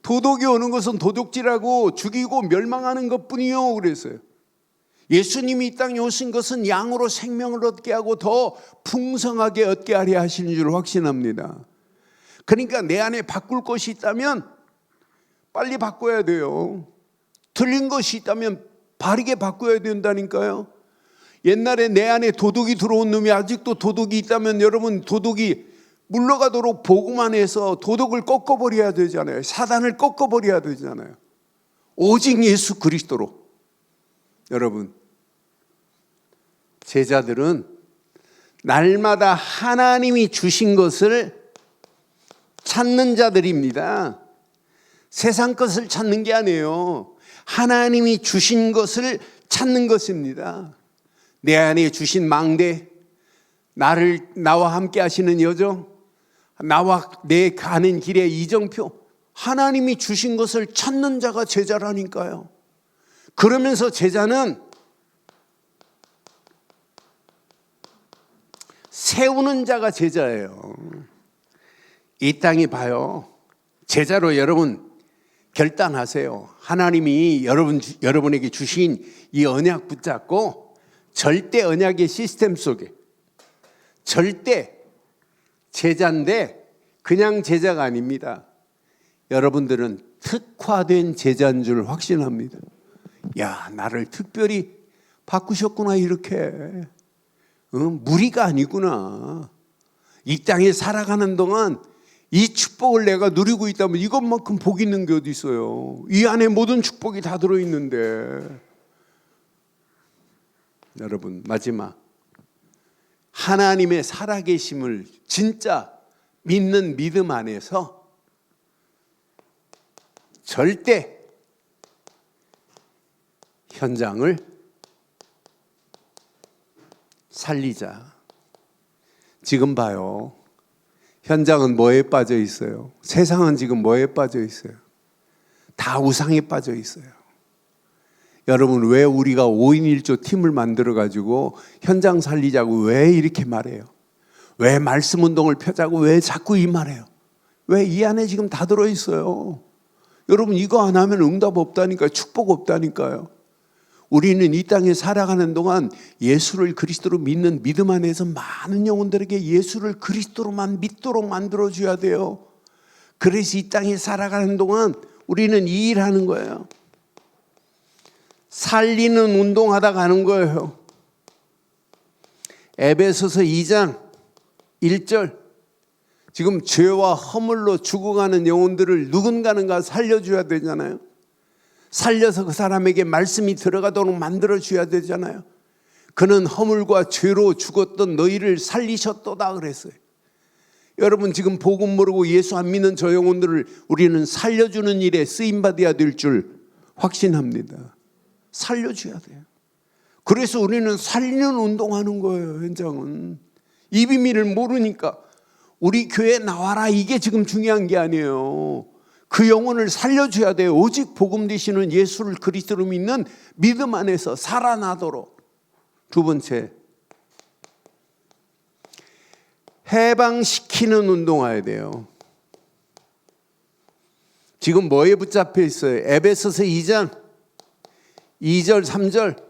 도둑이 오는 것은 도둑질하고 죽이고 멸망하는 것뿐이요 그랬어요. 예수님이 이 땅에 오신 것은 양으로 생명을 얻게 하고 더 풍성하게 얻게 하려 하시는 줄 확신합니다. 그러니까 내 안에 바꿀 것이 있다면 빨리 바꿔야 돼요. 틀린 것이 있다면 바르게 바꿔야 된다니까요. 옛날에 내 안에 도둑이 들어온 놈이 아직도 도둑이 있다면 여러분, 도둑이 물러가도록 복음 안에서 도둑을 꺾어버려야 되잖아요. 사단을 꺾어버려야 되잖아요. 오직 예수 그리스도로. 여러분, 제자들은 날마다 하나님이 주신 것을 찾는 자들입니다. 세상 것을 찾는 게 아니에요. 하나님이 주신 것을 찾는 것입니다. 내 안에 주신 망대, 나와 함께 하시는 여정, 나와 내 가는 길의 이정표, 하나님이 주신 것을 찾는 자가 제자라니까요. 그러면서 제자는 세우는 자가 제자예요. 이 땅이 봐요. 제자로 여러분 결단하세요. 하나님이 여러분에게 주신 이 언약 붙잡고 절대 언약의 시스템 속에 절대 제자인데 그냥 제자가 아닙니다. 여러분들은 특화된 제자인 줄 확신합니다. 야, 나를 특별히 바꾸셨구나 이렇게. 무리가 아니구나. 이 땅에 살아가는 동안 이 축복을 내가 누리고 있다면 이것만큼 복 있는 게 어디 있어요. 이 안에 모든 축복이 다 들어있는데. 여러분, 마지막 하나님의 살아계심을 진짜 믿는 믿음 안에서 절대 현장을 살리자. 지금 봐요. 현장은 뭐에 빠져 있어요? 세상은 지금 뭐에 빠져 있어요? 다 우상에 빠져 있어요. 여러분, 왜 우리가 5인 1조 팀을 만들어 가지고 현장 살리자고 왜 이렇게 말해요? 왜 말씀 운동을 펴자고 왜 자꾸 이 말해요? 왜 이 안에 지금 다 들어있어요. 여러분 이거 안 하면 응답 없다니까요. 축복 없다니까요. 우리는 이 땅에 살아가는 동안 예수를 그리스도로 믿는 믿음 안에서 많은 영혼들에게 예수를 그리스도로만 믿도록 만들어줘야 돼요. 그래서 이 땅에 살아가는 동안 우리는 이 일하는 거예요. 살리는 운동하다 가는 거예요. 에베소서 2장 1절 지금 죄와 허물로 죽어가는 영혼들을 누군가는가 살려줘야 되잖아요. 살려서 그 사람에게 말씀이 들어가도록 만들어줘야 되잖아요. 그는 허물과 죄로 죽었던 너희를 살리셨도다 그랬어요. 여러분 지금 복음 모르고 예수 안 믿는 저 영혼들을 우리는 살려주는 일에 쓰임받아야 될 줄 확신합니다. 살려줘야 돼요. 그래서 우리는 살리는 운동하는 거예요. 현장은 이 비밀을 모르니까 우리 교회 나와라 이게 지금 중요한 게 아니에요. 그 영혼을 살려줘야 돼요. 오직 복음 되시는 예수를 그리스도로 믿는 믿음 안에서 살아나도록. 두 번째, 해방시키는 운동해야 돼요. 지금 뭐에 붙잡혀 있어요? 에베소서 2장 2절 3절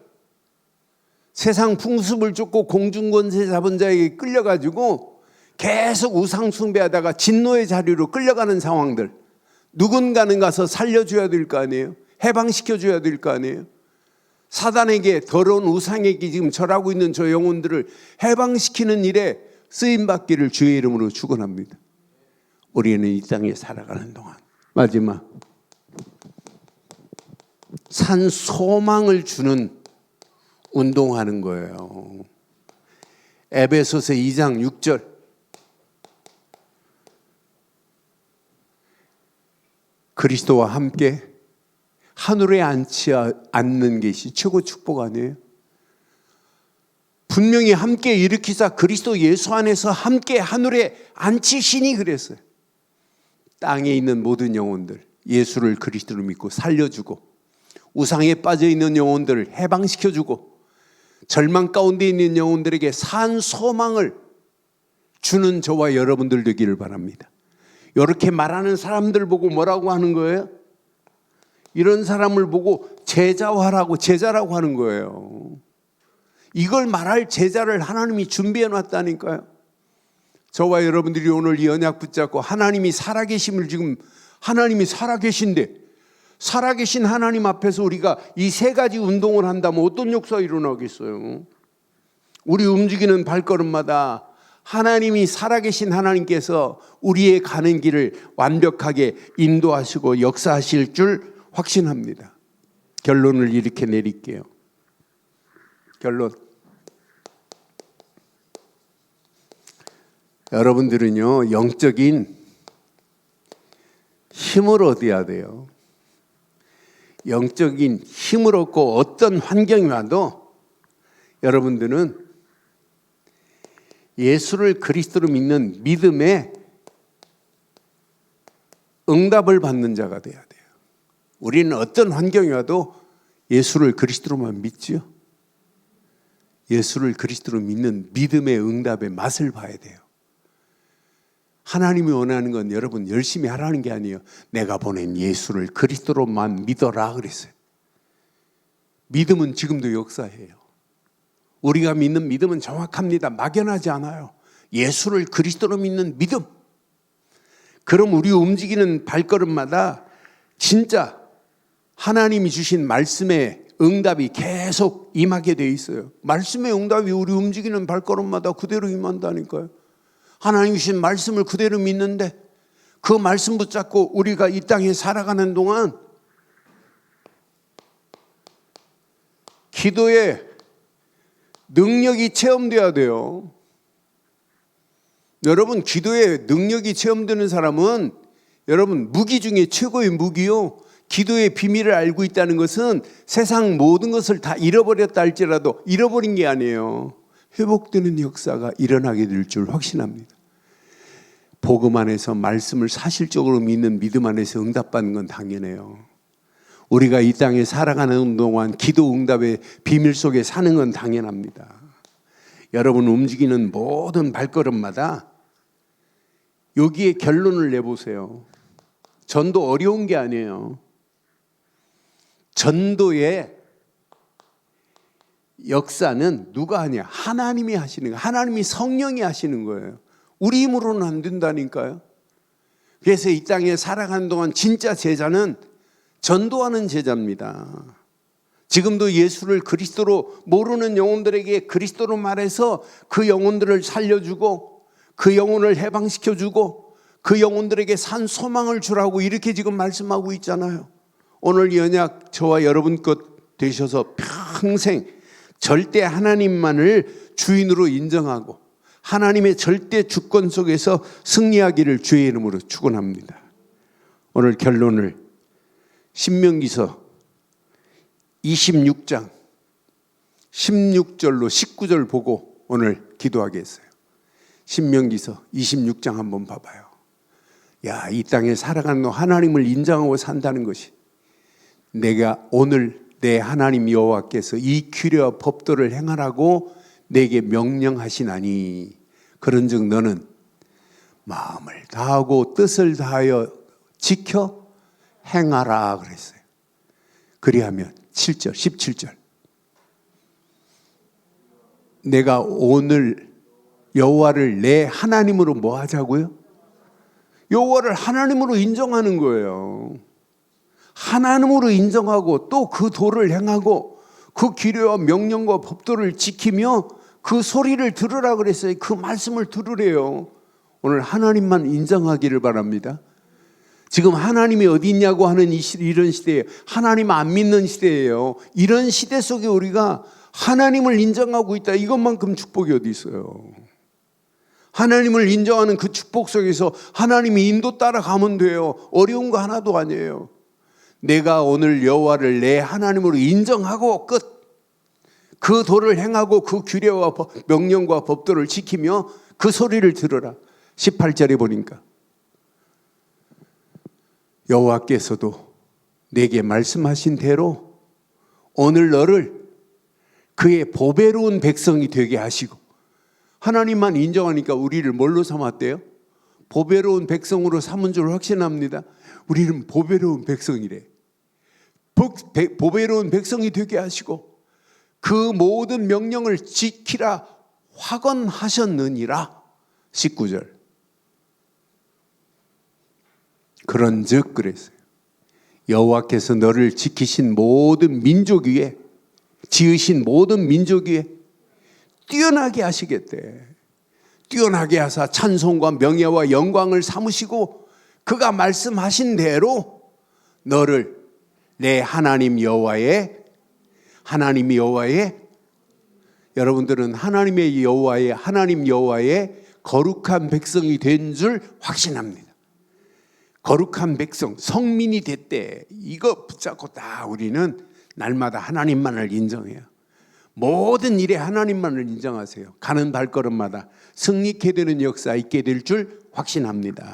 세상 풍습을 쫓고 공중권세 잡은 자에게 끌려가지고 계속 우상 숭배하다가 진노의 자리로 끌려가는 상황들, 누군가는 가서 살려줘야 될 거 아니에요. 해방시켜줘야 될 거 아니에요. 사단에게 더러운 우상에게 지금 절하고 있는 저 영혼들을 해방시키는 일에 쓰임받기를 주의 이름으로 축원합니다. 우리는 이 땅에 살아가는 동안 마지막 산 소망을 주는 운동하는 거예요. 에베소서 2장 6절 그리스도와 함께 하늘에 앉지 않는 것이 최고 축복 아니에요? 분명히 함께 일으키사 그리스도 예수 안에서 함께 하늘에 앉히시니 그랬어요. 땅에 있는 모든 영혼들 예수를 그리스도로 믿고 살려주고 우상에 빠져있는 영혼들을 해방시켜주고 절망 가운데 있는 영혼들에게 산 소망을 주는 저와 여러분들 되기를 바랍니다. 이렇게 말하는 사람들 보고 뭐라고 하는 거예요? 이런 사람을 보고 제자화라고 제자라고 하는 거예요. 이걸 말할 제자를 하나님이 준비해 놨다니까요. 저와 여러분들이 오늘 이 언약 붙잡고 하나님이 살아계심을 지금 하나님이 살아계신데 살아계신 하나님 앞에서 우리가 이 세 가지 운동을 한다면 어떤 역사가 일어나겠어요? 우리 움직이는 발걸음마다 하나님이 살아계신 하나님께서 우리의 가는 길을 완벽하게 인도하시고 역사하실 줄 확신합니다. 결론을 이렇게 내릴게요. 결론. 여러분들은요, 영적인 힘을 얻어야 돼요. 영적인 힘을 얻고 어떤 환경이 와도 여러분들은 예수를 그리스도로 믿는 믿음에 응답을 받는 자가 돼야 돼요. 우리는 어떤 환경이 와도 예수를 그리스도로만 믿지요. 예수를 그리스도로 믿는 믿음의 응답의 맛을 봐야 돼요. 하나님이 원하는 건 여러분 열심히 하라는 게 아니에요. 내가 보낸 예수를 그리스도로만 믿어라 그랬어요. 믿음은 지금도 역사해요. 우리가 믿는 믿음은 정확합니다. 막연하지 않아요. 예수를 그리스도로 믿는 믿음. 그럼 우리 움직이는 발걸음마다 진짜 하나님이 주신 말씀의 응답이 계속 임하게 돼 있어요. 말씀의 응답이 우리 움직이는 발걸음마다 그대로 임한다니까요. 하나님이 주신 말씀을 그대로 믿는데 그 말씀 붙잡고 우리가 이 땅에 살아가는 동안 기도에 능력이 체험돼야 돼요. 여러분 기도에 능력이 체험되는 사람은 여러분 무기 중에 최고의 무기요. 기도의 비밀을 알고 있다는 것은 세상 모든 것을 다 잃어버렸다 할지라도 잃어버린 게 아니에요. 회복되는 역사가 일어나게 될 줄 확신합니다. 복음 안에서 말씀을 사실적으로 믿는 믿음 안에서 응답받는 건 당연해요. 우리가 이 땅에 살아가는 동안 기도 응답의 비밀 속에 사는 건 당연합니다. 여러분 움직이는 모든 발걸음마다 여기에 결론을 내보세요. 전도 어려운 게 아니에요. 전도의 역사는 누가 하냐? 하나님이 하시는 거예요. 하나님이 성령이 하시는 거예요. 우리 힘으로는 안 된다니까요. 그래서 이 땅에 살아가는 동안 진짜 제자는 전도하는 제자입니다. 지금도 예수를 그리스도로 모르는 영혼들에게 그리스도로 말해서 그 영혼들을 살려주고 그 영혼을 해방시켜주고 그 영혼들에게 산 소망을 주라고 이렇게 지금 말씀하고 있잖아요. 오늘 이 언약 저와 여러분 것 되셔서 평생 절대 하나님만을 주인으로 인정하고 하나님의 절대 주권 속에서 승리하기를 주의 이름으로 축원합니다. 오늘 결론을 신명기서 26장 16절로 19절 보고 오늘 기도하겠어요. 신명기서 26장 한번 봐봐요. 야, 이 땅에 살아가는 너 하나님을 인정하고 산다는 것이 내가 오늘 내 하나님 여호와께서 이 규례와 법도를 행하라고 내게 명령하시나니 그런즉 너는 마음을 다하고 뜻을 다하여 지켜 행하라 그랬어요. 그리하면 7절 17절 내가 오늘 여호와를 내 하나님으로 뭐 하자고요? 여호와를 하나님으로 인정하는 거예요. 하나님으로 인정하고 또 그 도를 행하고 그 규례와 명령과 법도를 지키며 그 소리를 들으라 그랬어요. 그 말씀을 들으래요. 오늘 하나님만 인정하기를 바랍니다. 지금 하나님이 어디 있냐고 하는 이런 시대에 하나님 안 믿는 시대예요. 이런 시대 속에 우리가 하나님을 인정하고 있다. 이것만큼 축복이 어디 있어요. 하나님을 인정하는 그 축복 속에서 하나님이 인도 따라가면 돼요. 어려운 거 하나도 아니에요. 내가 오늘 여호와를 내 하나님으로 인정하고 끝. 그 도를 행하고 그 규례와 명령과 법도를 지키며 그 소리를 들으라. 18절에 보니까 여호와께서도 내게 말씀하신 대로 오늘 너를 그의 보배로운 백성이 되게 하시고 하나님만 인정하니까 우리를 뭘로 삼았대요? 보배로운 백성으로 삼은 줄 확신합니다. 우리는 보배로운 백성이래. 보배로운 백성이 되게 하시고 그 모든 명령을 지키라 확언하셨느니라. 19절 그런즉 그랬어요. 여호와께서 너를 지키신 모든 민족 위에 지으신 모든 민족 위에 뛰어나게 하시겠대. 뛰어나게 하사 찬송과 명예와 영광을 삼으시고 그가 말씀하신 대로 너를 내 하나님 여호와의 여러분들은 하나님 여호와의 거룩한 백성이 된 줄 확신합니다. 거룩한 백성, 성민이 됐대. 이거 붙잡고 다 우리는 날마다 하나님만을 인정해요. 모든 일에 하나님만을 인정하세요. 가는 발걸음마다 승리케 되는 역사 있게 될 줄 확신합니다.